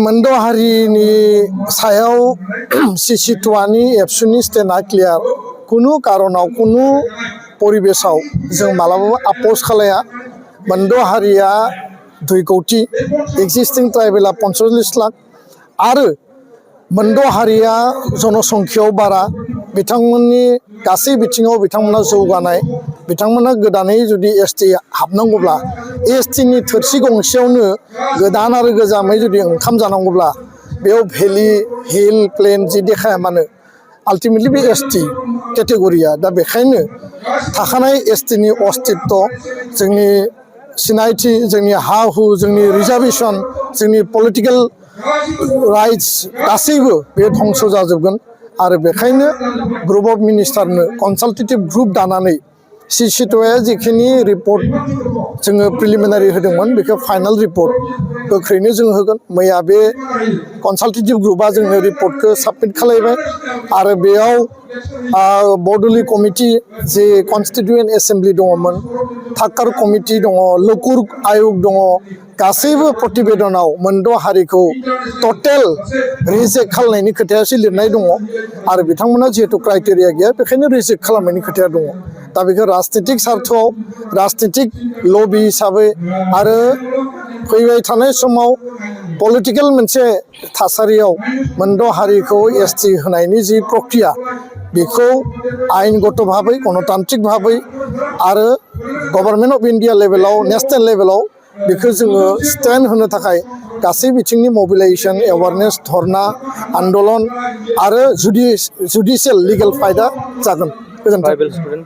मोनद' हारिनि सायाव सिसिटुवानि एबसुनि स्टेन्डआ क्लियार कुनु कारनाव कुनु परिबेसाव जों मालाबाबो आपोज खालाया मोनद' हारिया 2 कौटि एक्सिस्टिं ट्राइबेला 45 लाख आरो मोनद' हारिया जनसंख्यायाव बारा बिथांमोननि गासै बिथिङाव बिथांमोना जौगानाय बिथांमोना गोदानै जुदि एसटि हाबनांगौब्ला एसटिनि थोरसि गंसेयावनो गोदान आरो गोजामै जुदि ओंखाम जानांगौब्ला बेयाव भेलि हिल प्लेन जि देखाया मानो आल्टिमेटलि बे एसटि केटेगरिया दा बेखायनो थाखानाय एसटिनि अस्तित्व जोंनि सिनायथि जोंनि हा हु जोंनि रिजार्भेसन जोंनि पलिटिकेल राइट्स गासैबो बे धंस जाजोबगोन आरो बेखायनो ग्रुप अफ मिनिस्टारनो कनसालटेटिभ ग्रुप दानानै सिसिटुवाया जिखिनि रिपर्ट जोङो प्रिलिमिनारि होदोंमोन बेखौ फाइनाल रिपर्ट गोख्रैनो जों होगोन मैया बे कनसालटेटिभ ग्रुपआ जोंनो रिपर्टखौ साबमिट खालामबाय आरो बेयाव बरद'लि कमिटि जे कनस्टिटिउयेन्ट एसेम्ब्लि दङमोन थाक्कार कमिटि दङ लकुर आयोग दङ गासैबो प्रतिवेदनाव मोनद' हारिखौ टटेल रिजेक्ट खालामनायनि खोथायासो लिरनाय दङ आरो बिथांमोना जिहेतु क्राइटेरिया गैया बेखायनो रिजेक्ट खालामनायनि खोथाया दङ दा बेखौ राजनितिक सार्थआव राजनितिक लबि हिसाबै आरो फैबाय थानाय समाव पलिटिकेल मोनसे थासारियाव मोनद' हारिखौ एसटि होनायनि जि प्रक्रिया बेखौ आयेनगत भाबै गणतान्त्रिक भाबै आरो गभर्नमेन्ट अफ इन्डिया लेभेलाव नेशनेल लेभेलाव बेखौ जोङो स्टेन्ड होनो थाखाय गासै बिथिंनि मबिलाइजेसन एवारनेस धरना आन्दलन आरो जुडिसियेल लिगेल फाइटआ जागोन गोजोन्थों।